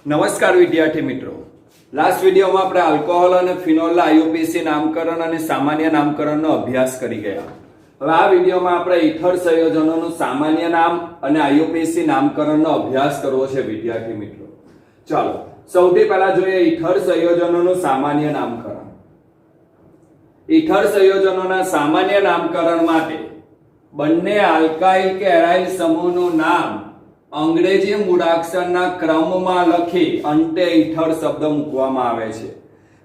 નમસ્કાર વિદ્યાર્થી મિત્રો, લાસ્ટ વિડીયોમાં આપણે આલ્કોહોલ અને ફિનોલના આઈયુપીએસી નામકરણ અને સામાન્ય નામકરણનો અભ્યાસ કરી ગયા. હવે આ વિડીયોમાં આપણે ઇથર સંયોજનોનું સામાન્ય નામ અને આઈયુપીએસી નામકરણનો અભ્યાસ કરવો છે વિદ્યાર્થી મિત્રો. ચાલો સૌથી પહેલા જોઈએ ઇથર સંયોજનોનું સામાન્ય નામકરણ. ઇથર સંયોજનોના સામાન્ય નામકરણ માટે બંને આલ્કાઇલ કે એરાઇલ સમૂહનું નામ અંગ્રેજી મૂળાક્ષરના ક્રમમાં લખી અંતે ઇથર શબ્દ મૂકવામાં આવે છે,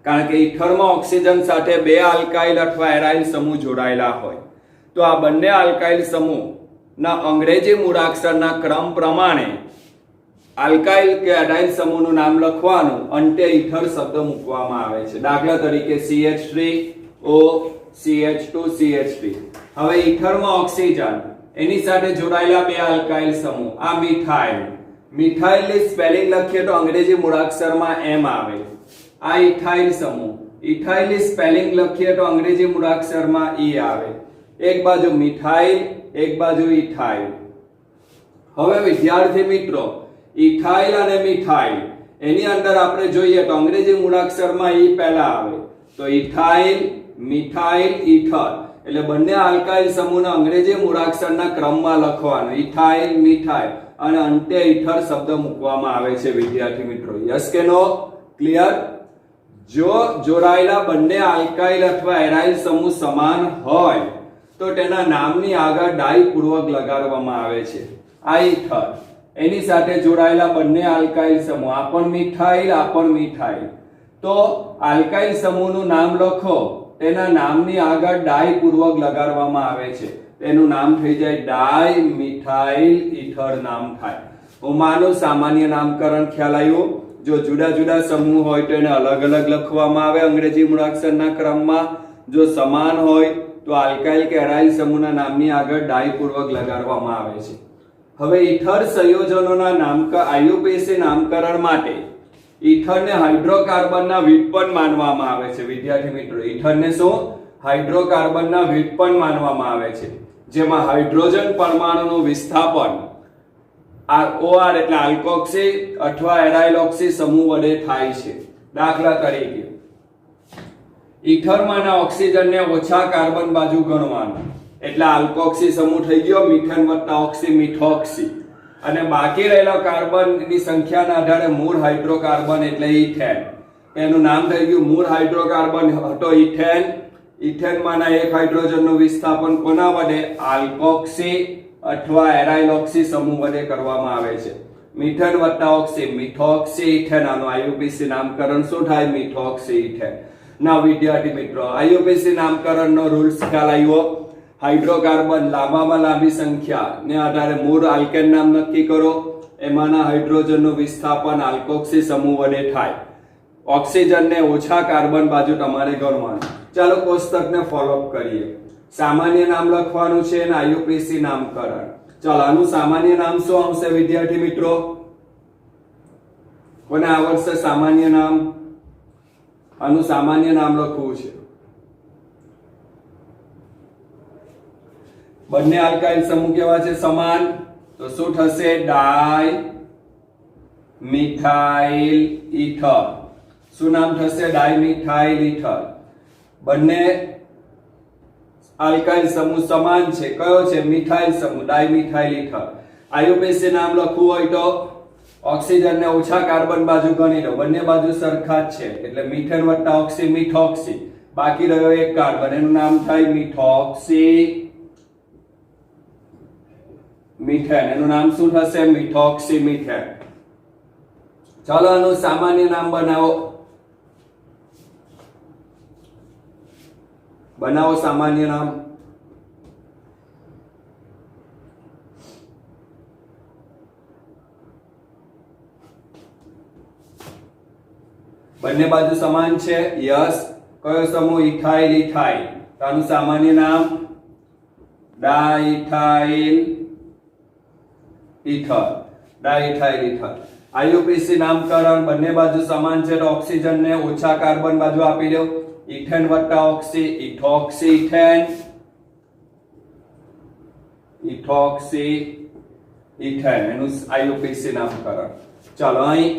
કારણ કે ઇથરમાં ઓક્સિજન સાથે બે આલ્કાઇલ અથવા એરાઇલ સમૂહ જોડાયેલા હોય તો આ બંને આલ્કાઇલ સમૂહના અંગ્રેજી મૂળાક્ષરના ક્રમ પ્રમાણે આલ્કાઇલ કે એરાઇલ સમૂહનું નામ લખવાનું, અંતે ઇથર શબ્દ મૂકવામાં આવે છે. દાખલા તરીકે CH3O CH2 CH3. હવે ઇથરમાં ઓક્સિજન એની સાથે જોડાયેલા બે આલ્કાઇલ સમૂહ, આ મિથાઇલ. મિથાઇલની સ્પેલિંગ લખીએ તો અંગ્રેજી મૂળાક્ષરમાં M આવે. આ ઇથાઇલ સમૂહ, ઇથાઇલની સ્પેલિંગ લખીએ તો અંગ્રેજી મૂળાક્ષરમાં E આવે. એક બાજુ મિથાઇલ, એક બાજુ ઇથાઇલ. હવે વિદ્યાર્થી મિત્રો, ઇથાઇલ અને મિથાઇલ એની અંદર આપણે જોઈએ તો અંગ્રેજી મૂળાક્ષરમાં E પહેલા આવે, તો ઇથાઇલ, મિથાઇલ, ઇથર. એટલે બંને આલ્કાઇલ સમૂહના અંગ્રેજી મૂળાક્ષરના ક્રમમાં લખવાનું, ઇથાઇલ, મિથાઇલ, અને અંતે ઇથર શબ્દ મૂકવામાં આવે છે વિદ્યાર્થી મિત્રો. યસ કે નો? ક્લિયર? જો જોડાયેલા બંને આલ્કાઇલ અથવા એરાઇલ સમૂહ સમાન હોય તો તેના નામની આગળ ડાઈ પૂર્વક લગાડવામાં આવે છે. આ ઇથર, એની સાથે જોડાયેલા બંને આલ્કાઇલ સમૂહ, આ પણ મિથાઇલ, આ પણ મિથાઇલ, તો આલ્કાઇલ સમૂહનું નામ લખો, તેના નામની આગળ ડાઈ પૂર્વક લગાડવામાં આવે છે. તેનું નામ થઈ જાય ડાઈ મિથાઇલ ઇથર નામ થાય. હું માનું સામાન્ય નામકરણ ખ્યાલ આવ્યો. જો જુદા જુદા સમૂહ હોય તો એને અલગ અલગ લખવામાં આવે અંગ્રેજી મૂળાક્ષરના ક્રમમાં. જો સમાન હોય તો આલ્કાઇલ કે એરાઇલ સમૂહના નામની આગળ ડાઈ પૂર્વક લગાડવામાં આવે છે. હવે ઇથર સંયોજનોના આઈયુપીએસી નામકરણ માટે ઇથરને હાઇડ્રોકાર્બનના વ્યુત્પન્ન માનવામાં આવે છે વિદ્યાર્થી મિત્રો. ઇથરને શું? હાઇડ્રોકાર્બનના વ્યુત્પન્ન માનવામાં આવે છે, જેમાં હાઇડ્રોજન પરમાણુનું વિસ્થાપન OR એટલે આલ્કોક્સી અથવા એરાઇલોક્સી સમૂહ વડે થાય છે. દાખલા તરીકે ઇથરમાંના ઓક્સિજનને ઓછા કાર્બન બાજુ ગણવાનું, એટલે આલ્કોક્સી સમૂહ થઈ ગયો, મિથેન વત્તા ઓક્સી, મિથોક્સી. અને બાકી રહેલા કાર્બનની સંખ્યાના આધારે મૂળ હાઇડ્રોકાર્બન એટલે ઇથેન. એનું નામ થઈ ગયું મૂળ હાઇડ્રોકાર્બન હતો ઇથેન. ઇથેનમાંના એક હાઇડ્રોજનનું વિસ્થાપન કોના વડે? આલ્કોક્સી અથવા એરાઇલોક્સી સમૂહ વડે કરવામાં આવે છે. મિથેન વત્તા ઓક્સી, મિથોક્સી ઇથેન. આનું આઈયુપીએસી નામકરણ શું થાય? Methoxy ethane. ના વિદ્યાર્થી મિત્રો, આઈયુપીએસી નામકરણનો રૂલ્સ ખ્યાલ આવ્યો. હાઇડ્રોકાર્બન લાંબામાં લાંબી સંખ્યા ને આધારે મૂળ આલ્કેન નામ નક્કી કરો. એમાંના હાઇડ્રોજનનું વિસ્થાપન આલ્કોક્સી સમૂહ વડે થાય. ઓક્સિજનને ઓછા કાર્બન બાજુ તમારે ગણવાનું. ચાલો કોષ્ટકને ફોલોઅપ કરીએ. સામાન્ય નામ લખવાનું છે અને આઈયુપીએસી નામકરણ. ચાલો આનું સામાન્ય નામ શું આવશે વિદ્યાર્થી મિત્રો? કોને આવડશે સામાન્ય નામ? આનું સામાન્ય નામ લખવું છે. બંને આલ્કાઇલ સમૂહ કેવા છે? સમાન. તો શું થશે? ડાઈ મિથાઇલ ઇથર. શું નામ થશે? ડાઈ મિથાઇલ ઇથર. બંને આલ્કાઇલ સમૂહ સમાન છે. કયો છે? મિથાઇલ સમૂહ, ડાઈ મિથાઇલ ઇથર. આઈયુપીએસી નામ લખવું હોય તો ઓક્સિજનને ઓછા કાર્બન બાજુ ગણી લો. બંને બાજુ સરખા જ છે, એટલે મિથેન વત્તા ઓક્સી, મિથોક્સી. બાકી રહ્યો એક કાર્બન, એનું નામ થાય મિથોક્સી મિથેન. એનું નામ શું થશે? Methoxy methane. ચાલો આનું સામાન્ય નામ બનાવો. બનાવો સામાન્ય નામ. બંને બાજુ સમાન છે. યસ. કયો સમૂહ? Ethyl ethyl. આનું સામાન્ય નામ ડાઇથાઇલ ઇથર. ડાઇથાઇલ ઇથર. આઈયુપીએસી નામકરણ બંને બાજુ સમાન છે તો ઓક્સિજનને ઓછા કાર્બન બાજુ આપી દો. ઇથેન વત્તા ઓક્સી, ઇથોક્સી ઇથેન. ઇથોક્સી ઇથેન એનું આઈયુપીએસી નામકરણ. ચાલો અહીં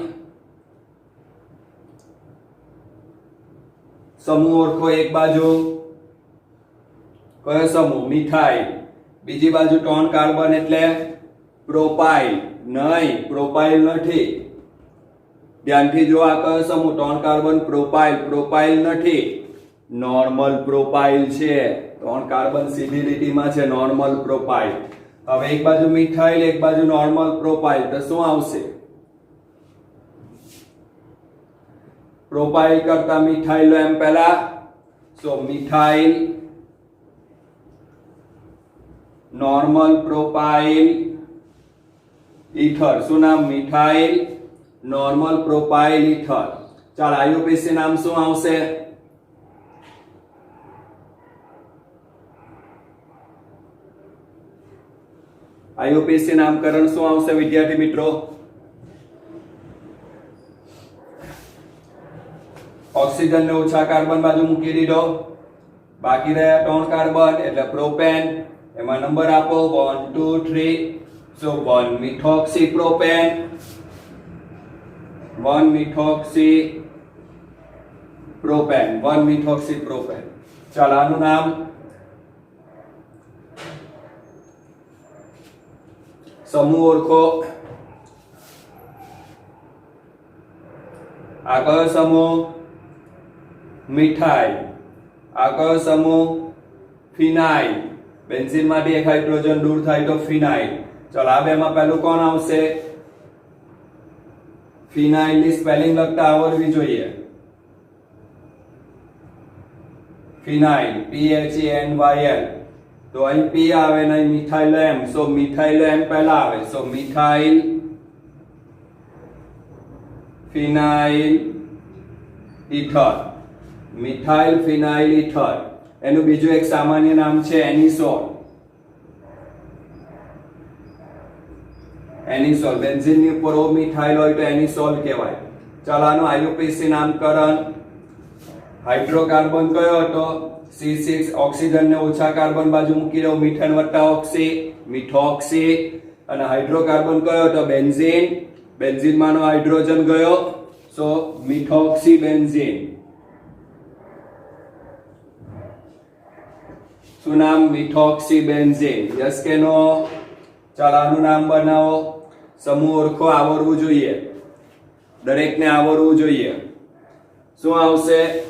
समूह ओळखो एक बाजू कयो समूह मिथाइल बीजी बाजू टोन कार्बन એટલે પ્રોપાઇલ નહીં પ્રોપાઇલ નથી ધ્યાનથી જો આ કયો સમૂહ ટોન કાર્બન પ્રોપાઇલ નથી નોર્મલ પ્રોપાઇલ છે ટોન કાર્બન સીધી લીટીમાં છે નોર્મલ પ્રોપાઇલ હવે એક બાજુ મિથાઇલ એક બાજુ નોર્મલ પ્રોપાઇલ તો શું આવશે પ્રોપાઇલ કરતા મિથાઇલ એમ પહેલા સો મિથાઇલ નોર્મલ પ્રોપાઇલ ઈથર શું નામ મિથાઇલ નોર્મલ પ્રોપાઇલ ઈથર ચાલ આઈયુપીસી નામ શું આવશે આઈયુપીસી નામકરણ શું આવશે વિદ્યાર્થી મિત્રો ઓક્સિજન ને ઓછા કાર્બન બાજુ મૂકી દીધો બાકી રહ્યા ત્રણ કાર્બન એટલે પ્રોપેન એમાં નંબર આપો 1 2 3 so 1 methoxy propane 1 methoxy propane ચાલ આનું નામ સમૂહ ઓળખો આ કયો સમૂહ મિથાઇલ આ કયો સમૂહ ફિનાઇલ બેન્ઝીન માંથી એક હાઇડ્રોજન દૂર થાય તો ફિનાઇલ ચાલો આ બેમાં પહેલું કોણ આવશે ફિનાઇલ ની સ્પેલિંગ લખતા આવડવી જોઈએ ફિનાઇલ PHENYL તો અહીં P આવે ને મિથાઇલ M સો મિથાઇલ M પહેલા આવે સો મિથાઇલ ફિનાઇલ ઈથર મિથાઇલ ફિનાઇલ ઈથર એનું બીજું એક સામાન્ય નામ છે એનિસોલ બેન્ઝીન ની ઉપર ઓ મિથાઇલ હોય તો એનિસોલ કહેવાય ચાલો આનું આઈયુપીસી નામકરણ હાઇડ્રોકાર્બન કયો હતો C6 ઓક્સિજન ને ઓછા કાર્બન બાજુ મૂકી દો મીથેન વત્તા ઓક્સી મિથોક્સી અને હાઇડ્રોકાર્બન કયો હતો બેન્ઝીન માંનો હાઇડ્રોજન ગયો સો મિથોક્સી બેન્ઝીન શું નામ મિથોક્સી બેન્ઝીન યસ કે નો ચાલો આનું નામ બનાવો સમૂહ ઓળખો આવડવું જોઈએ દરેકને આવડવું જોઈએ શું આવશે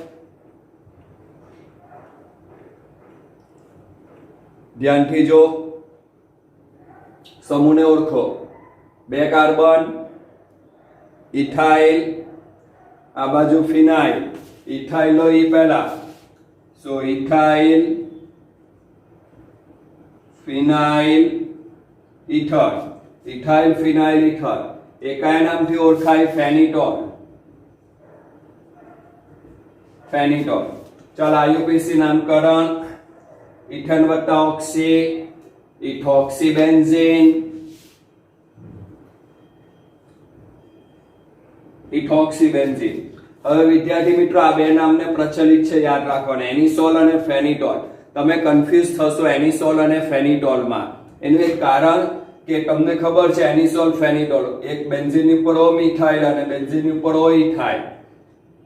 ધ્યાનથી જો સમૂહને ઓળખો બે કાર્બન ઇથાઇલ આ બાજુ ફિનાઇલ ઇથાઇલ લો ઈ પહેલા સો ઇથાઇલ ફિનાઇલ ઈથર ઇથાઇલ ફિનાઇલ ઈથર એ કયા નામથી ઓળખાય ફેનિટોલ ચાલ આઈયુપીસી નામકરણ ઇથેન વત્તા ઓક્સી ઇથોક્સી બેન્ઝીન હવે વિદ્યાર્થી મિત્રો આ બે નામને પ્રચલિત છે યાદ રાખવાના એનિસોલ અને ફેનિટોલ તમે કન્ફ્યુઝ થશો એનિસોલ અને ફેનિટોલમાં એનું એક કારણ કે તમને ખબર છે એનિસોલ ફેનિટોલ એક બેન્ઝીન ઉપર ઓ મિથાઇલ અને બેન્ઝીન ઉપર ઓ ઇથાઇલ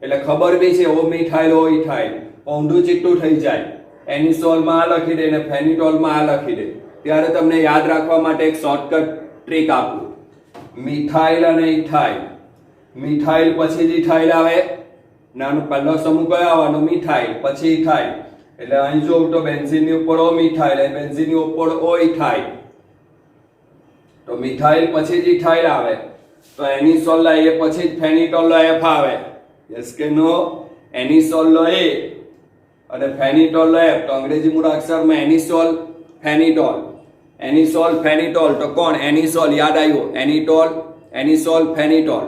એટલે ખબર બી છે ઓ મિથાઇલ ઓ ઇથાઇલ ઊંધું ચિટ્ટું થઈ જાય એનિસોલ માં આ લખી દે ને ફેનિટોલ માં આ લખી દે ત્યારે તમને યાદ રાખવા માટે એક શોર્ટકટ ટ્રીક આપું મિથાઇલ અને ઇથાઇલ મિથાઇલ પછી જ ઇથાઇલ આવે નાનો પહેલો સમૂહ કયો આવવાનો મિથાઇલ પછી ઇથાઇલ એટલે અહીં જો તો બેન્ઝીન ની ઉપર ઓ મિથાઇલ અને બેન્ઝીન ની ઉપર ઓ ઇથાઇલ તો મિથાઇલ પછી જ ઇથાઇલ આવે તો એનિસોલ લા એ પછી જ ફેનિટોલ લા એફ આવે યસ કે નો એનિસોલ લો એ અને ફેનિટોલ લો એફ તો અંગ્રેજી મૂળાક્ષરમાં એનિસોલ ફેનિટોલ તો કોણ એનિસોલ યાદ આવ્યો એનિસોલ ફેનિટોલ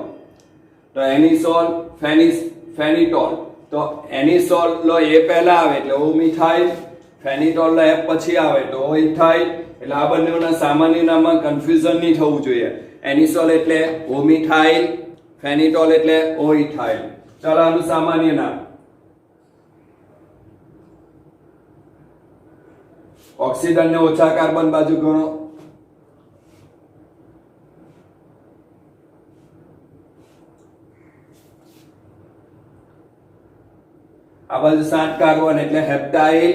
તો એનિસોલ ફેનિટોલ તો એનિસોલ લો એ પહેલા આવે એટલે ઓ મિથાઇલ ફેનિટોલ લો એફ પછી આવે તો ઓ ઇથાઇલ એટલે આ બંનેના સામાન્ય નામમાં કન્ફ્યુઝન નહીં થવું જોઈએ એનિસોલ એટલે ઓ મિથાઇલ ફેનિટોલ એટલે ઓ ઇથાઇલ ચાલો આનું સામાન્ય નામ ઓક્સિજન ને ઓછા કાર્બન બાજુ ગણો આ બાજુ 7 કાર્બન એટલે હેપ્ટાઇલ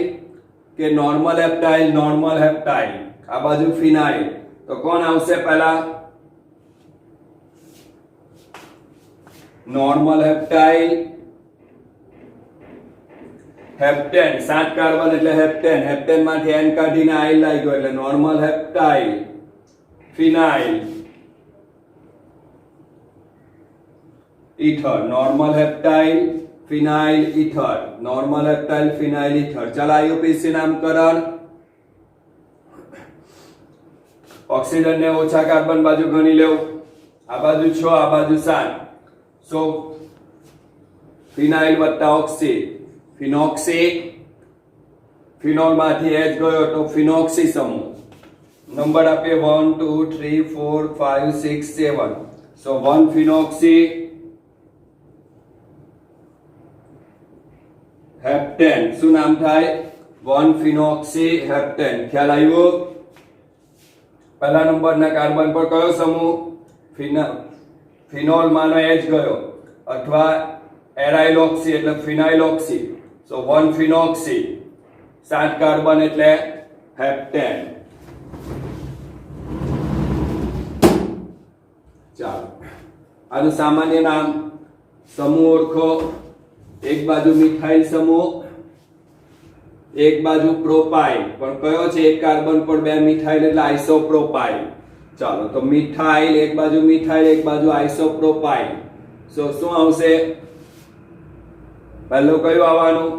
કે નોર્મલ હેપ્ટાઇલ, આ બાજુ ફિનાઇલ. તો કોણ આવશે પહેલા? Normal heptyl, heptane. 7 કાર્બન એટલે હેપ્ટેન, હેપ્ટેન માંથી એન કાઢીને આઇલ લાગ્યો એટલે normal heptyl, phenyl, ether. Normal heptyl, phenyl, ether. Normal heptyl, phenyl, ether. ચાલો આઈયુપીએસી નામકરણ. ઓક્સિજન ને ઓછા કાર્બન બાજુ ગણી લેવું. આ બાજુ 6, આ બાજુ 7. સો ફિનાઇલ વત્તા ઓક્સી, ફિનોક્સી. ફિનોલ માંથી H ગયો તો ફિનોક્સી સમૂહ. નંબર આપીએ 1 2 3 4 5 6 7. સો 1 ફિનોક્સી હેપ્ટેન. શું નામ થાય? 1 ફિનોક્સી હેપ્ટેન. ખ્યાલ આવ્યો? પહેલા નંબરના કાર્બન પર કયો સમૂહ? ફિનોલ માનો H ગયો અથવા એરાઇલોક્સી એટલે ફિનાઇલોક્સી. સો 1 ફિનોક્સી. 7 કાર્બન એટલે હેપ્ટેન. ચાલો આનું સામાન્ય નામ. સમૂહ ઓળખો. એક બાજુ મિથાઇલ સમૂહ, એક બાજુ પ્રોપાઇલ. પણ કયો છે? એક કાર્બન પર 2 મિથાઇલ એટલે આઇસોપ્રોપાઇલ. ચાલો તો મિથાઇલ, એક બાજુ મિથાઇલ, એક બાજુ આઇસોપ્રોપાઇલ. સો શું આવશે? પહેલું કયું આવવાનું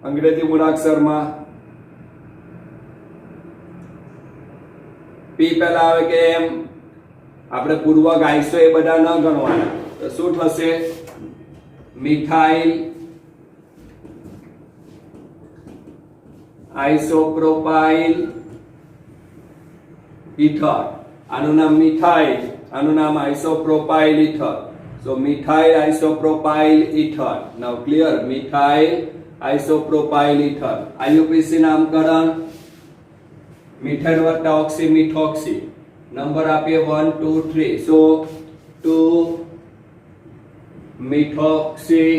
અંગ્રેજી મૂળાક્ષરમાં? પી પહેલા આવે કે એમ? આપણે પૂર્વક આઈસો એ બધા ન ગણવાના. તો શું થશે? Methyl, આઇસોપ્રોપાઇલ, ether. આનું નામ મિથાઇલ, આનું નામ આઇસોપ્રોપાઇલ ઈથર. સો મિથાઇલ આઇસોપ્રોપાઇલ ઈથર. નાઉ ક્લિયર? Methyl આઇસોપ્રોપાઇલ ether. આઈયુપીસી નામકરણ. મિથેન વત્તા ઓક્સી, મિથોક્સી. નંબર આપીએ 1 2 3. સો 2 મિથોક્સી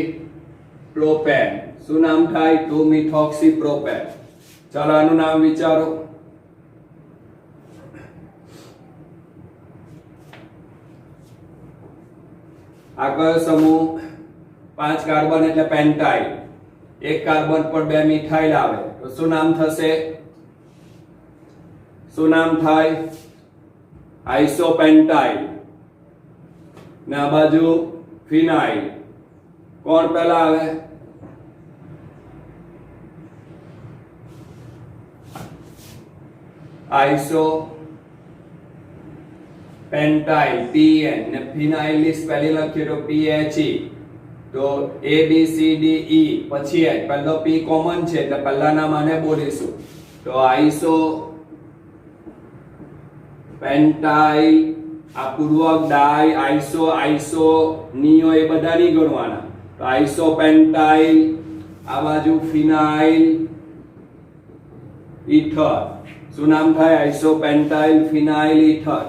પ્રોપેન. શું નામ થાય? 2 મિથોક્સી પ્રોપેન. ચાલો આનું નામ વિચારો. આ કયો સમૂહ? 5 કાર્બન એટલે પેન્ટાઇલ. એક કાર્બન પર 2 મિથાઇલ આવે તો શું નામ થશે? શું નામ થાય? આઇસોપેન્ટાઇલ. ને આ બાજુ ફિનાઇલ. કોણ પહેલા આવે? Iso પેન્ટાઇલ, PN. ને ફિનાઇલ ની સ્પેલિંગ લખીએ તો PHE. તો A B C D E પછી H. પહેલો P કોમન છે એટલે પહેલા નામ આને બોલીશું. તો આઇસો પેન્ટાઇલ. આ પૂર્વક ડાઈ, આઇસો નિયો એ બધા નહીં ગણવાના. તો આઇસો પેન્ટાઇલ. આ બાજુ ફિનાઇલ, ઈથર. શું નામ થાય? આઇસો પેન્ટાઇલ, ફિનાઇલ, ઈથર.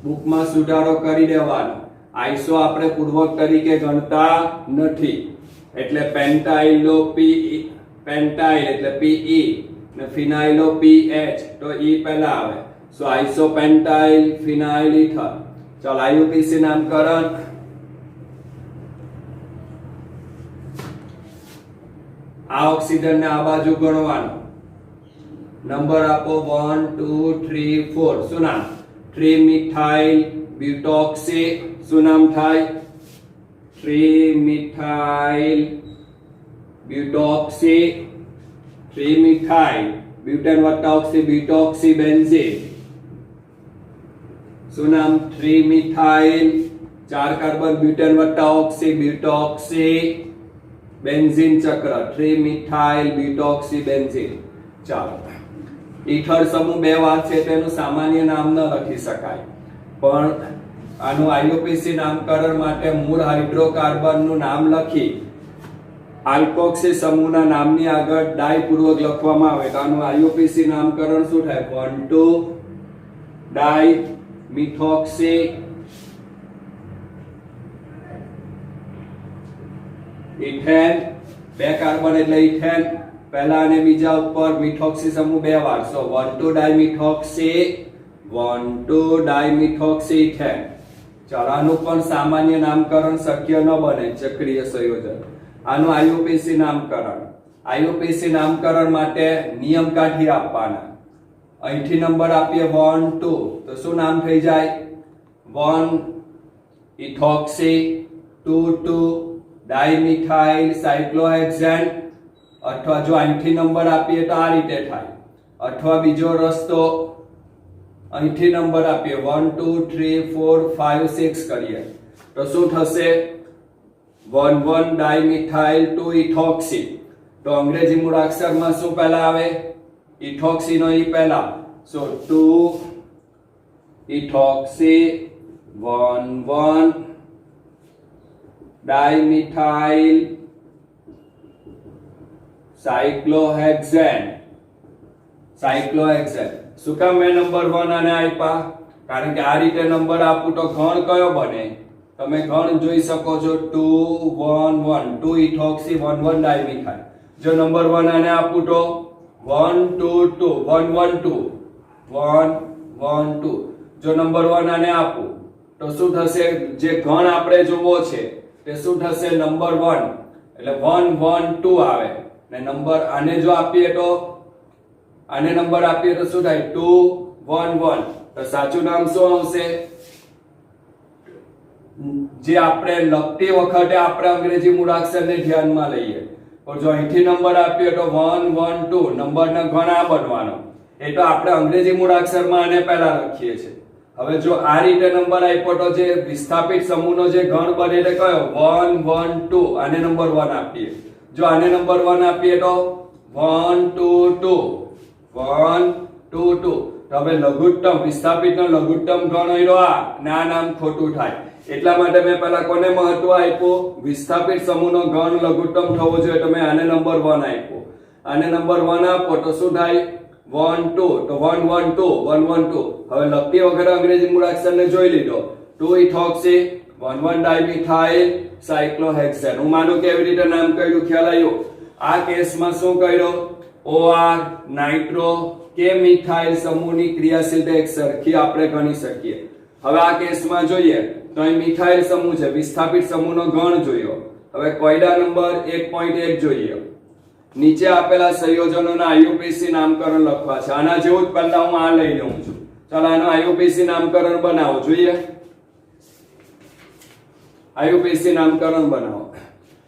બુકમાં સુધારો કરી દેવાનો. આઇસો આપણે પૂર્વક તરીકે ગણતા નથી એટલે પેન્ટાઇલો પેન્ટાઇલ એટલે PE ને ફિનાઇલો PH. તો E પહેલા આવે. સો આઇસો પેન્ટાઇલ, ફિનાઇલ, ઈથર. ચાલો આઈયુપીસી નામકરણ. આ ઓક્સિજન ને આ બાજુ ગણવાનું. નંબર આપો 1 2 3 4. શું નામ? 3 મિથાઇલ બ્યુટોક્સી. શું નામ થાય? 3 મિથાઇલ બ્યુટોક્સી. 3 મિથાઇલ બ્યુટેન વત્તા ઓક્સી, બ્યુટોક્સી બેન્ઝીન. શું નામ? 3 મિથાઇલ. 4 કાર્બન બ્યુટેન વત્તા ઓક્સી, બ્યુટોક્સી બેન્ઝીન ચક્ર. 3 મિથાઇલ બ્યુટોક્સી બેન્ઝીન. ચાલો ઈથર સમૂહ 2 વાર છે તેનું સામાન્ય નામ ન લખી શકાય. પણ આનું આઈયુપીસી નામકરણ માટે મૂળ હાઇડ્રોકાર્બન નું નામ લખી આલ્કોક્સી સમૂહના નામની આગળ ડાઈ પૂર્વક લખવામાં આવે તો આનું આઈયુપીસી નામકરણ શું થાય? 1 2 ડાઈ મિથોક્સી ઇથેન બે કાર્બન એટલે ઇથેન, પહેલા અને બીજા ઉપર મિથોક્સી સમૂહ બે વાર, સો 1,2 ડાયમિથોક્સી, 1,2 ડાયમિથોક્સી ઇથેન. ચાલો આનું પણ સામાન્ય નામકરણ શક્ય ન બને, ચક્રીય સંયોજન. આનું આઈયુપીસી નામકરણ. આઈયુપીસી નામકરણ માટે નિયમ કાઢી આપવાના. અહીંથી નંબર આપીએ 1 2 તો શું નામ થઈ જાય? 1 ઇથોક્સી, 2 2 ડાયમિથાઇલ સાયક્લોહેક્સેન. અથવા જો અહીંથી નંબર આપીએ તો આ રીતે થાય, અથવા બીજો રસ્તો અહીંથી નંબર આપીએ 1 2 3 4 5 6 કરીએ તો શું થશે? 1 ડાયમિથાઇલ 2 ઇથોક્સી. તો અંગ્રેજી મૂળાક્ષરમાં શું પહેલા આવે? ઇથોક્સી નો ઈ પહેલા, સો 2 ઇથોક્સી 1 ડાયમિથાઇલ સાયક્લોહેક્સેન. શું કામ મેં નંબર 1 આને આપ્યા? કારણ કે આ રીતે નંબર આપું તો ઘણ કયો બને? તમે ઘણ જોઈ શકો છો 2 1 1, 2 ઇથોક્સી 1 ડાયમિથાઇલ. જો નંબર 1 આને આપું તો 1 2 2 1 1 2 1 1 2. જો નંબર 1 આને આપું તો શું થશે? જે ઘણ આપણે જોવો છે તે શું થશે? નંબર 1 એટલે 1 1 2 આવે, ને નંબર આને જો આપીએ તો આને નંબર આપીએ તો શું થાય? 2 1 1. તો સાચું નામ શું આવશે? જે આપણે લખતી વખતે આપણે અંગ્રેજી મૂળાક્ષરને ધ્યાનમાં લઈએ, પણ જો અહીંથી નંબર આપીએ તો 1 1 2 નંબરના ઘણા બનવાનો. એ તો આપણે અંગ્રેજી મૂળાક્ષરમાં આને પહેલા લખીએ છીએ. હવે જો આ રીતે નંબર આપ્યો તો જે વિસ્થાપિત સમૂહનો જે ઘણ બને તે કયો? 1 1 2. આને નંબર 1 આપીએ. જો આને નંબર 1 આપીએ તો 1 2 2 1 2 2. તો હવે લઘુત્તમ વિસ્થાપિતનો લઘુત્તમ ઘણ હોય આ, ને આ નામ ખોટું થાય. એટલા માટે મેં પહેલા કોને મહત્વ આપ્યું? વિસ્થાપિત સમૂહનો ઘણ લઘુત્તમ થવો જોઈએ, તો મેં આને નંબર 1 આપ્યો. આને નંબર 1 આપો તો શું થાય? 1 2. તો 1 1 2 1 1 2. હવે લખતી વખતે અંગ્રેજી મૂળાક્ષરને જોઈ લીધો. 2 ઇથોક્સી 1 ડાયમિથાઇલ સાયક્લોહેક્સેન. હું માનું કેવી રીતે નામ કર્યું, ખ્યાલ આવ્યો? આ કેસમાં શું કર્યું? OR નાઇટ્રો કે મિથાઇલ સમૂહની ક્રિયાશીલતા એક સરખી આપણે ગણી શકીએ. હવે આ કેસમાં જોઈએ તો અહીં મિથાઇલ સમૂહ છે, વિસ્થાપિત સમૂહનો ઘણ જોયો. હવે કોયડા નંબર 1.1 જોઈએ. નીચે આપેલા સંયોજનોના આઈયુપીસી નામકરણ લખવા છે. આના જેવું જ પહેલા હું આ લઈ લઉં છું. ચાલો આનું આઈયુપીસી નામકરણ બનાવો. જોઈએ આઈયુપીસી નામકરણ બનાવો.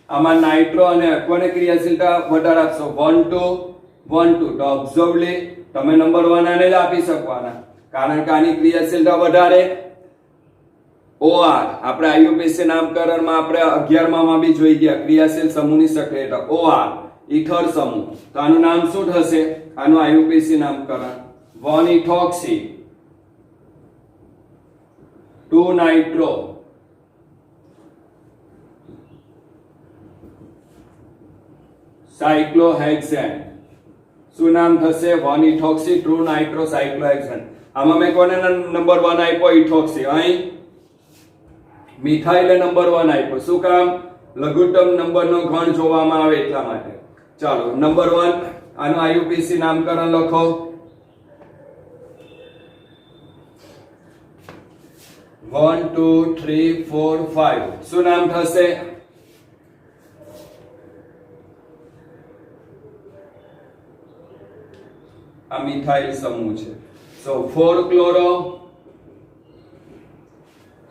આમાં નાઇટ્રો અને કોને ક્રિયાશીલતા વધારે આપશો? 1 2 1 2. તો ઓબ્ઝર્વલી તમે નંબર 1 આને જ આપી શકવાના, કારણ કે આની ક્રિયાશીલતા વધારે. OR આપણે આઈયુપીસી નામકરણમાં આપણે 11 માં બી જોઈ ગયા, ક્રિયાશીલ સમૂહની સક્રિયતા. OR ઇથર સમૂહ. તો આનું નામ શું થશે? આનું આઈયુપીસી નામકરણ 1 ઇથોક્સી 2 નાઇટ્રો સાયક્લોહેક્સેન. શું નામ થશે? 1 ઇથોક્સી 2 નાઇટ્રો સાયક્લોહેક્સેન. આમાં મેં કોને નંબર 1 આપ્યો? ઇથોક્સી. અહીં મિથાઇલે નંબર 1 આપ્યો. શું કામ? લઘુત્તમ નંબરનો ઘણ જોવામાં આવે એટલા માટે. ચાલો નંબર 1 આનું આઈયુપીસી નામકરણ લખો. 1 2 3 4 5. શું નામ થશે? આ મિથાઇલ સમૂહ છે. સો 4 ક્લોરો.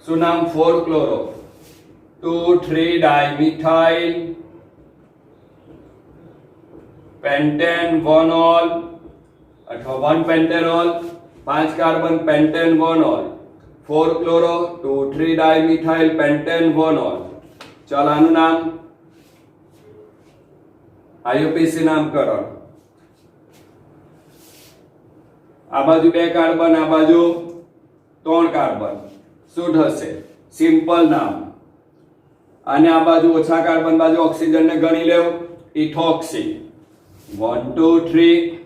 શું નામ? 4 ક્લોરો 2 3 ડાયમિથાઇલ પેન્ટેન 1 ઓલ અથવા 1 પેન્ટેનોલ. 5 carbon pentane 1 all. 4 chloro 2 3 dimethyl pentane 1 all. ચાલો આનું નામ આઈયુપીસી નામકરણ. આ બાજુ 2 કાર્બન, આ બાજુ 3 કાર્બન. શું થશે? સિમ્પલ નામ. અને આ બાજુ ઓછા કાર્બન બાજુ ઓક્સિજન ને ગણી લેવ. ઇથોક્સી 1 2 3.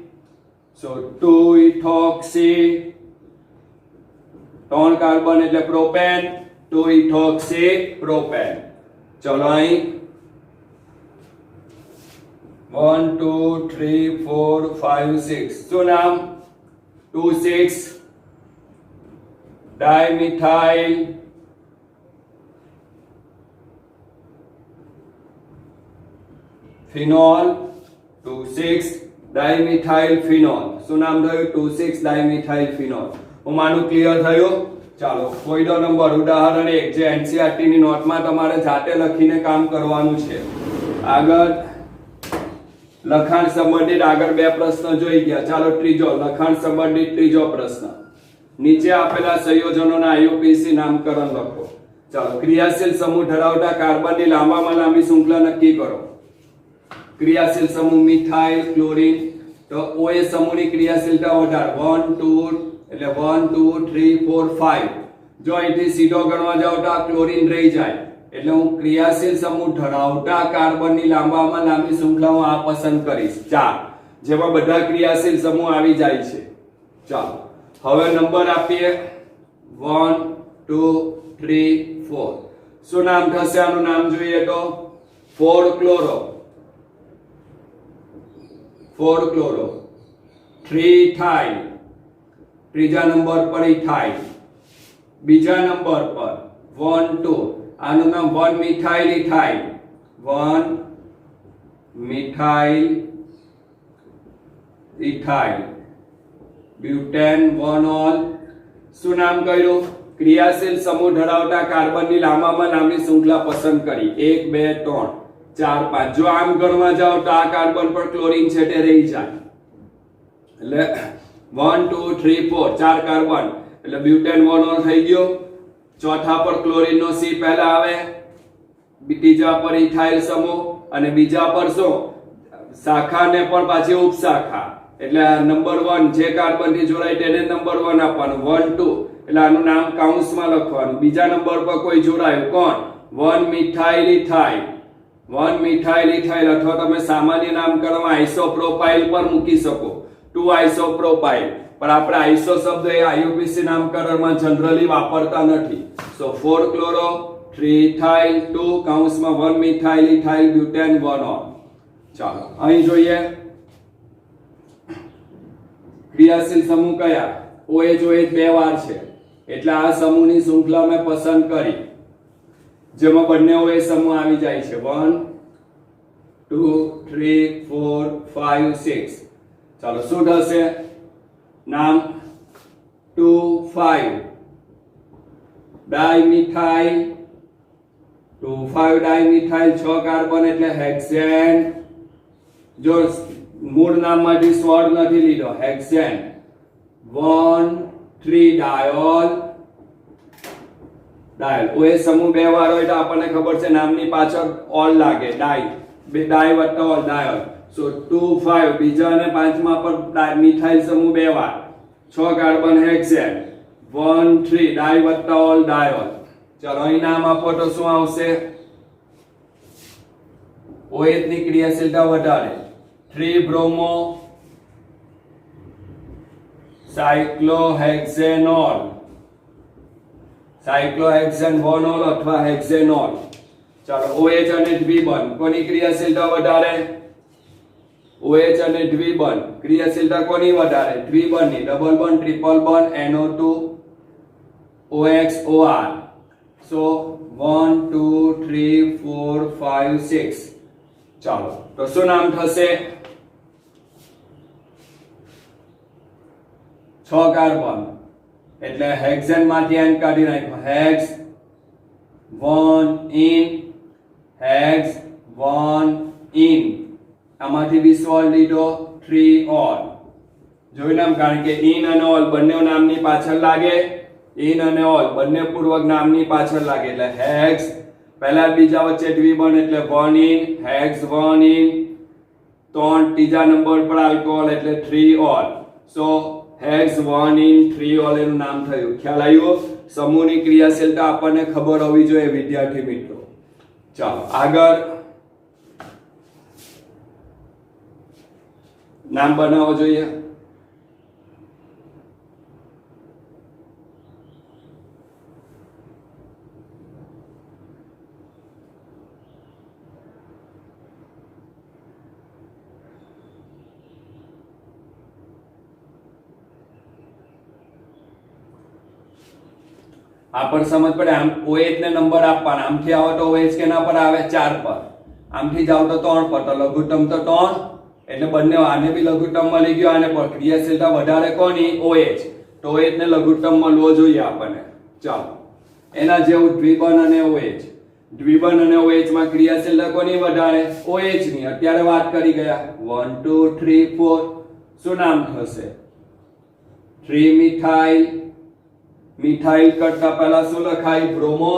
સો 2 ઇથોક્સી 3 કાર્બન એટલે પ્રોપેન. 2 ethoxy propane. ચલો અહીં 1 2 3 4 5 6 શું નામ 2,6 ડાયમિથાઇલ ફિનોલ 2,6 ડાયમિથાઇલ ફિનોલ શું નામ થયું 2,6 ડાયમિથાઇલ ફિનોલ હું માનું ક્લિયર થયું ચાલો કોઈનો નંબર ઉદાહરણ 1 જે એનસીઈઆરટી ની નોટમાં તમારે જાતે લખીને કામ કરવાનું છે આગળ લખાણ સંબંધિત આગળ બે પ્રશ્ન જોઈ ગયા ચાલો ત્રીજો લખાણ સંબંધિત ત્રીજો પ્રશ્ન નીચે આપેલા સંયોજનોના આઈયુપીએસી નામકરણ લખો ચાલો ક્રિયાશીલ સમૂહ ધરાવતા કાર્બનની લાંબામાં લાંબી શૃંખલા નક્કી કરો ક્રિયાશીલ સમૂહ મિથાઇલ ક્લોરીન તો OH સમૂહની ક્રિયાશીલતા વધારે 1 2 એટલે 1 2 3 4 5 જો અહીંથી સીધો ગણવા જાવ તો આ ક્લોરીન રહી જાય એટલે હું ક્રિયાશીલ સમૂહ ધરાવતા કાર્બનની લાંબામાં લાંબી શૃંખલા હું આ પસંદ કરીશ 4 જેમાં બધા ક્રિયાશીલ સમૂહ આવી જાય છે ચાલો હવે નંબર આપીએ 1 2 3 4 શું નામ થશે આનું નામ જોઈએ તો 4 ક્લોરો 3 થાઇલ ત્રીજા નંબર પર ઇથાઇલ બીજા નંબર પર 1 2 આનું નામ 1 methyl ethyl 1 methyl ethyl butane 1 all શું નામ કર્યું ક્રિયાશીલ સમૂહ ધરાવતા કાર્બનની લાંબામાં લાંબી શૃંખલા પસંદ કરી 1 2 3 4 5 જો આમ ગણવા જાવ તો આ કાર્બન પર ક્લોરીન છે તે રહી જાય એટલે 1 2 3 4 ચાર કાર્બન એટલે બ્યુટેન 1 ઓલ થઈ ગયો ચોથા પર ક્લોરીન નો C પહેલા આવે ત્રીજા પર ઇથાઇલ સમૂહ અને બીજા પર શું શાખાને પણ પાછી ઉપશાખા એટલે નંબર 1 જે કાર્બન થી જોડાય તેને નંબર 1 આપવાનું 1 2 એટલે આનું નામ કૌંસમાં લખવાનું બીજા નંબર પર કોઈ જોડાયું કોણ 1 મિથાઇલ ઇથાઇલ 1 મિથાઇલ ઇથાઇલ અથવા તમે સામાન્ય નામકરણમાં આઇસોપ્રોપાઇલ પર મૂકી શકો 2 આઇસોપ્રોપાઇલ પણ આપણે આઇસો શબ્દ એ આઈયુપીએસી નામકરણમાં જનરલી વાપરતા નથી સો 4 ક્લોરો 3 ઇથાઇલ 2 કૌંસમાં 1 મિથાઇલ ઇથાઇલ બ્યુટેન 1 ઓલ ચાલો અહીં જોઈએ ક્રિયાશીલ સમૂહ કયા OH બે વાર છે એટલે આ સમૂહની શૃંખલા મેં પસંદ કરી જેમાં બંને OH સમૂહ આવી જાય છે 1 2 3 4 5 6 ચાલો શું થશે નામ 2 5 ડાયમિથાઇલ 2 5 ડાયમિથાઇલ 6 કાર્બન એટલે હેક્સેન જો મૂળ નામમાંથી સ્વર નથી લીધો હેક્સેન 1 3 ડાયોલ OH સમૂહ બે વાર હોય તો આપણને ખબર છે નામની પાછળ ઓલ લાગે ડાય વત્તા ઓલ ડાયોલ સો 2 5 બીજા અને પાંચમા પર મિથાઇલ સમૂહ બે વાર 6 કાર્બન હેક્સેન 1 3 ડાય વત્તા ઓલ ડાયોલ ચાલો અહીં નામ આપો તો શું આવશે OH ની ક્રિયાશીલતા વધારે 3 બ્રોમો સાયક્લોહેક્સેનોલ સાયક્લોહેક્સેન 1 ઓલ અથવા હેક્સેનોલ ચાલો OH અને દ્વિબંધ કોની ક્રિયાશીલતા વધારે OH અને દ્વિબંધ ક્રિયાશીલતા કોની વધારે દ્વિબંધની double bond triple bond NO2 OX OR સો 1 2 3 4 5 6 ચાલો તો શું નામ થશે 6 કાર્બન એટલે હેક્સેન માંથી એન કાઢી નાખ્યો હેક્સ 1 ઇન હેક્સ 1 ઇન આમાંથી વિસ્વોલ લીધો 3 ઓલ જોઈ નામ કારણ કે ઇન અને ઓલ બંને નામની પાછળ લાગે ઇન અને ઓલ બંને પૂર્વક નામની પાછળ લાગે એટલે હેક્સ પહેલા બીજા વચ્ચે દ્વિબંધ એટલે 1 ઇન હેક્સ 1 ઇન 3 ત્રીજા નંબર પર આલ્કોહોલ એટલે 3 all so hex 1 in 3 all એનું નામ થયું ખ્યાલ આવ્યો સમૂહની ક્રિયાશીલતા આપણને ખબર હોવી જોઈએ વિદ્યાર્થી મિત્રો ચાલો આગળ નામ બનાવવો જોઈએ આ પર સમજ પડે. આમ OH ને નંબર આપવાના, આમથી આવો તો OH કેના પર આવે 4 પર, આમથી જાવ તો 3 પર, તો લઘુત્તમ તો 3, એટલે બંને આને બી લઘુત્તમ મળી ગયો, આને પર ક્રિયાશીલતા વધારે કોની OH, તો OH ને લઘુત્તમ મળવો જોઈએ આપણને. ચાલો એના જેવું દ્વિબંધ અને OH, દ્વિબંધ અને OH માં ક્રિયાશીલતા કોની વધારે? OH ની. અત્યારે વાત કરી ગયા 1 2 3 4, શું નામ થશે? 3 મિથાઇલ. મિથાઇલ કરતા પહેલા શું લખાય? બ્રોમો,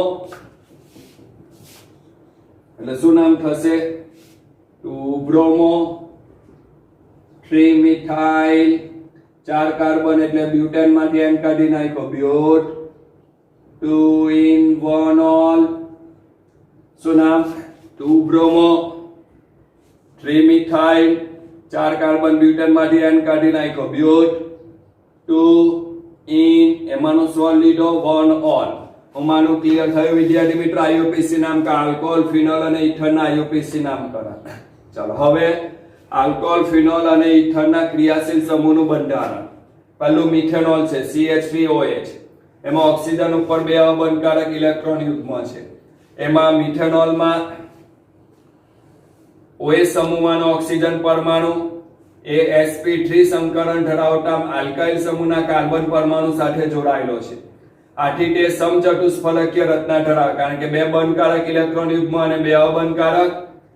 એટલે શું નામ થશે? 2 બ્રોમો. 3 મિથાઇલ, 4 કાર્બન એટલે બ્યુટેન માંથી એન કાઢી નાખ્યો, બ્યુટ. 2 in 1 ol, શું નામ? 2 બ્રોમો. 3 મિથાઇલ, 4 કાર્બન બ્યુટેન માંથી એન કાઢી નાખ્યો, બ્યુટ. 2 in, એમાંનો સોલ લીધો 1 ol. ઓમાનું ક્લિયર થયું વિદ્યાર્થી મિત્રો? IUPAC નામ કા આલ્કોહોલ, ફિનોલ અને ઇથર ના IUPAC નામ કરા. ચાલો હવે આલ્કોહોલ, ફિનોલ અને ઇથર ના ક્રિયાશીલ સમૂહનું બંધારણ. પહેલું મિથેનોલ છે, CH3OH. એમાં ઓક્સિજન ઉપર 2 અબંધકારક ઇલેક્ટ્રોન યુગ્મ છે. એમાં મિથેનોલમાં OH સમૂહમાંનો ઓક્સિજન પરમાણુ એ sp3 સંકરણ ધરાવતા આલ્કાઇલ સમૂહના કાર્બન પરમાણુ સાથે જોડાયેલો છે. આથી તે સમચતુષ્ફલકીય રચના ધરાવે, કારણ કે 2 બંધકારક ઇલેક્ટ્રોન યુગ્મ અને 2 અબંધકારક,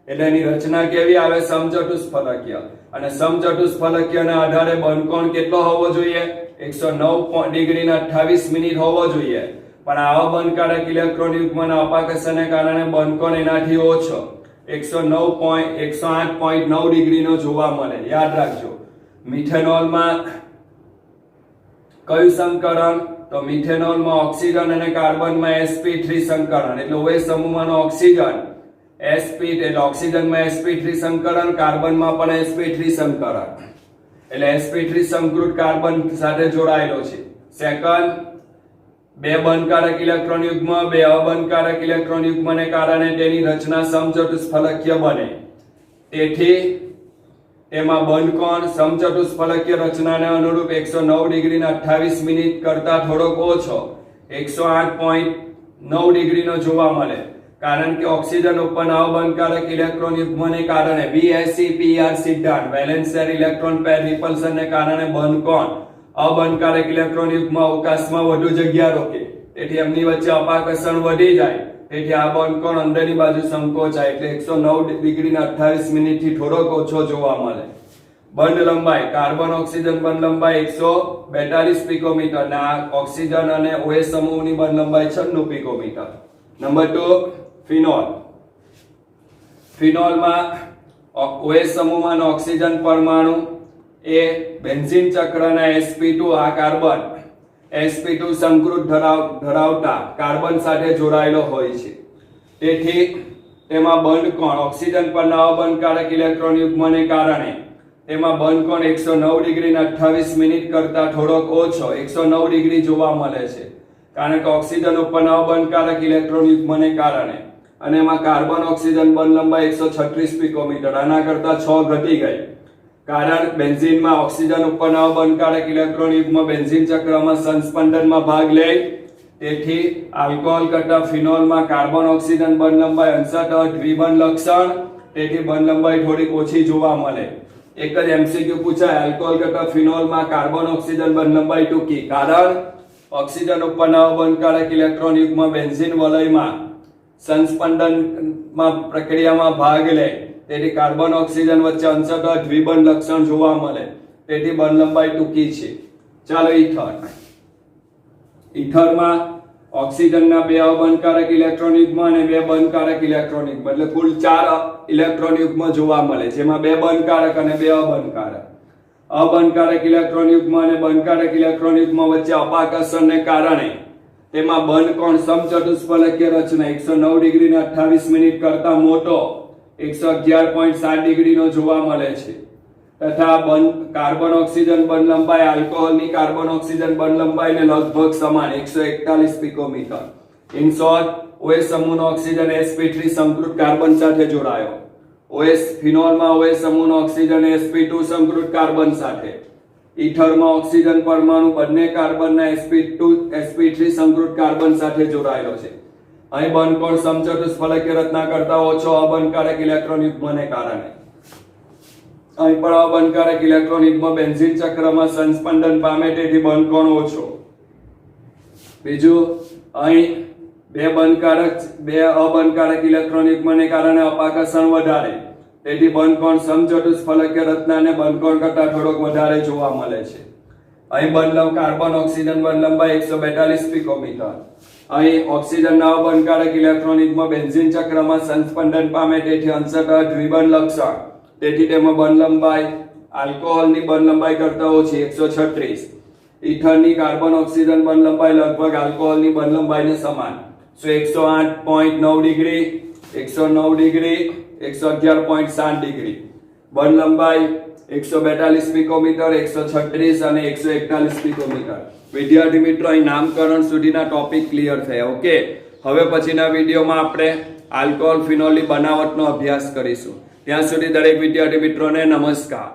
એટલે એની રચના કેવી આવે? સમચતુષ્ફલકીય. અને સમચતુષ્ફલકીયના આધારે બંધકોણ કેટલો હોવો જોઈએ? 109 ડિગ્રી અને 28 મિનિટ હોવો જોઈએ. પણ આવા બંધકારક ઇલેક્ટ્રોન યુગ્મના અપાકર્ષણને કારણે બંધકોણ એનાથી ઓછો 108.9 ડિગ્રીનો જોવા મળે. યાદ રાખજો. મિથેનોલમાં કયું સંકરણ? તો મિથેનોલમાં ઓક્સિજન અને કાર્બનમાં sp3 સંકરણ, એટલે OH સમૂહમાંનો ઓક્સિજન sp, એટલે ઓક્સિજનમાં sp3 સંકરણ, કાર્બનમાં પણ sp3 સંકરણ, એટલે sp3 સંકૃત કાર્બન સાથે જોડાયેલો છે. સેકન્ડ, 2 બંધકારક ઇલેક્ટ્રોન યુગ્મ 2 અબંધકારક ઇલેક્ટ્રોન યુગ્મને કારણે તેની રચના સમચતુષ્ફલકીય બને. તેથી એમાં બંધકોણ સમચતુષ્ફલકીય રચનાને અનુરૂપ 109 ડિગ્રી અને 28 મિનિટ કરતા થોડોક ઓછો 108.9 ડિગ્રીનો જોવા મળે. કારણ કે ઓક્સિજન ઉપરના અબંધકારક ઇલેક્ટ્રોન યુગ્મને કારણે VSEPR સિદ્ધાંત, વેલેન્સ શેર ઇલેક્ટ્રોન પેર રિપલ્શનને કારણે બંધકોણ અબંધકારક ઇલેક્ટ્રોન યુગ્મ અવકાશમાં વધુ જગ્યા રોકે, તેથી એમની વચ્ચે અપાકર્ષણ વધી જાય, તેથી આ બંધકોણ અંદરની બાજુ સંકોચાય, એટલે 109 ડિગ્રી અને 28 મિનિટ થી થોડોક ઓછો જોવા મળે. બંધ લંબાઈ, કાર્બન ઓક્સિજન બંધ લંબાઈ 142 પિકોમીટર અને આ ઓક્સિજન અને OH સમૂહની બંધ લંબાઈ 96 પિકોમીટર. Number 2, phenol. ફિનોલમાં OH સમૂહમાંનો ઓક્સિજન પરમાણુ એ બેન્ઝીન ચક્રના sp2, આ કાર્બન sp2 સંકૃત ધરાવતા કાર્બન સાથે જોડાયેલો હોય છે. તેથી તેમાં બંધકોણ ઓક્સિજન પરના અબંધકારક ઇલેક્ટ્રોન યુગ્મને કારણે તેમાં બંધકોણ 109 ડિગ્રી અને 28 મિનિટ કરતા થોડોક ઓછો 109 ડિગ્રી જોવા મળે છે, કારણ કે ઓક્સિજન ઉપરના અબંધકારક ઇલેક્ટ્રોન યુગ્મને કારણે. અને એમાં કાર્બન ઓક્સિજન બંધ લંબાઈ 136 પિકોમીટર, આના કરતા 6 ઘટી ગઈ. કારણ બેન્ઝીનમાં ઓક્સિજન ઉપરના અબંધકારક ઇલેક્ટ્રોન યુગ્મ બેન્ઝીન ચક્રમાં સંસ્પંદનમાં ભાગ લે, તેથી આલ્કોહોલ કરતા ફિનોલમાં કાર્બન ઓક્સિજન બંધ લંબાઈ અંશતઃ દ્વિબંધ લક્ષણ, તેથી બંધ લંબાઈ થોડીક ઓછી જોવા મળે. એક જ MCQ પૂછાય, આલ્કોહોલ કરતા ફિનોલમાં કાર્બન ઓક્સિજન બંધ લંબાઈ ટૂંકી, કારણ ઓક્સિજન ઉપરના અબંધકારક ઇલેક્ટ્રોન યુગ્મ બેન્ઝીન વલયમાં સંસ્પંદનમાં પ્રક્રિયામાં ભાગ લે, તેથી કાર્બન ઓક્સિજન વચ્ચે અંશતઃ દ્વિબંધ લક્ષણ જોવા મળે, તેથી બંધ લંબાઈ ટૂંકી છે. ચાલો ઇથર. ઇથરમાં ઓક્સિજનના 2 અબંધકારક ઇલેક્ટ્રોન યુગ્મ અને 2 બંધકારક ઇલેક્ટ્રોન યુગ્મ, એટલે કુલ 4 ઇલેક્ટ્રોન યુગ્મ જોવા મળે, જેમાં 2 બંધકારક અને 2 અબંધકારક. અબંધકારક ઇલેક્ટ્રોન યુગ્મ અને બંધકારક ઇલેક્ટ્રોન યુગ્મ વચ્ચે અપાકર્ષણને કારણે તેમાં બંધકોણ સમચતુષ્ફલકીય રચના 109 ડિગ્રી અને 28 મિનિટ કરતા મોટો 111.7 ડિગ્રીનો જોવા મળે છે. તથા કાર્બન ઓક્સિજન બંધ લંબાઈ આલ્કોહોલની કાર્બન ઓક્સિજન બંધ લંબાઈને લગભગ સમાન 141 પિકોમીટર. ઇન શોર્ટ, OH સમૂહનો ઓક્સિજન sp3 સંકૃત કાર્બન સાથે જોડાયો. ફિનોલમાં OH સમૂહનો ઓક્સિજન sp2 સંકૃત કાર્બન સાથે. ઈથરમાં ઓક્સિજન પરમાણુ બંને કાર્બનના sp2 સંકૃત કાર્બન સાથે જોડાયેલો છે. અહીં બંધકોણ સમચતુષ્ફલકીય રચના કરતા ઓછો અબંધકારક ઇલેક્ટ્રોન યુગ્મને કારણે. અહીં પણ અબંધકારક ઇલેક્ટ્રોન યુગ્મ બેન્ઝીન ચક્રમાં સંસ્પંદન પામે તેથી બંધકોણ ઓછો. બીજું, અહીં બે અબંધકારક ઇલેક્ટ્રોન યુગ્મને કારણે અપાકર્ષણ વધારે તેથી બંધકોણ સમચતુષ્ફલકીય રચનાને બંધકોણ કરતા થોડોક વધારે જોવા મળે છે. અહીં કાર્બન ઓક્સિજન બંધ લંબાઈ 142 પિકોમીટર. અહીં ઓક્સિજનના અબંધકારક ઇલેક્ટ્રોન યુગ્મ બેન્ઝીન ચક્રમાં સંસ્પંદન પામે તેથી અંશતઃ દ્વિબંધ લક્ષણ તેથી તેમાં બંધ લંબાઈ આલ્કોહોલની બંધ લંબાઈ કરતા ઓછી 136. ઈથરની કાર્બન ઓક્સિજન બંધ લંબાઈ લગભગ આલ્કોહોલની બંધ લંબાઈને સમાન. 108.9 ડિગ્રી, 109 ડિગ્રી, 111.7 ડિગ્રી. બંધ લંબાઈ 142 પિકોમીટર, 136 અને 141 પિકોમીટર. વિદ્યાર્થી મિત્રો, અહીં નામકરણ સુધીના ટોપિક ક્લિયર થયા. ઓકે, હવે પછીના વિડીયોમાં આપણે આલ્કોહોલ ફિનોલની બનાવટનો અભ્યાસ કરીશું. ત્યાં સુધી દરેક વિદ્યાર્થી મિત્રોને નમસ્કાર.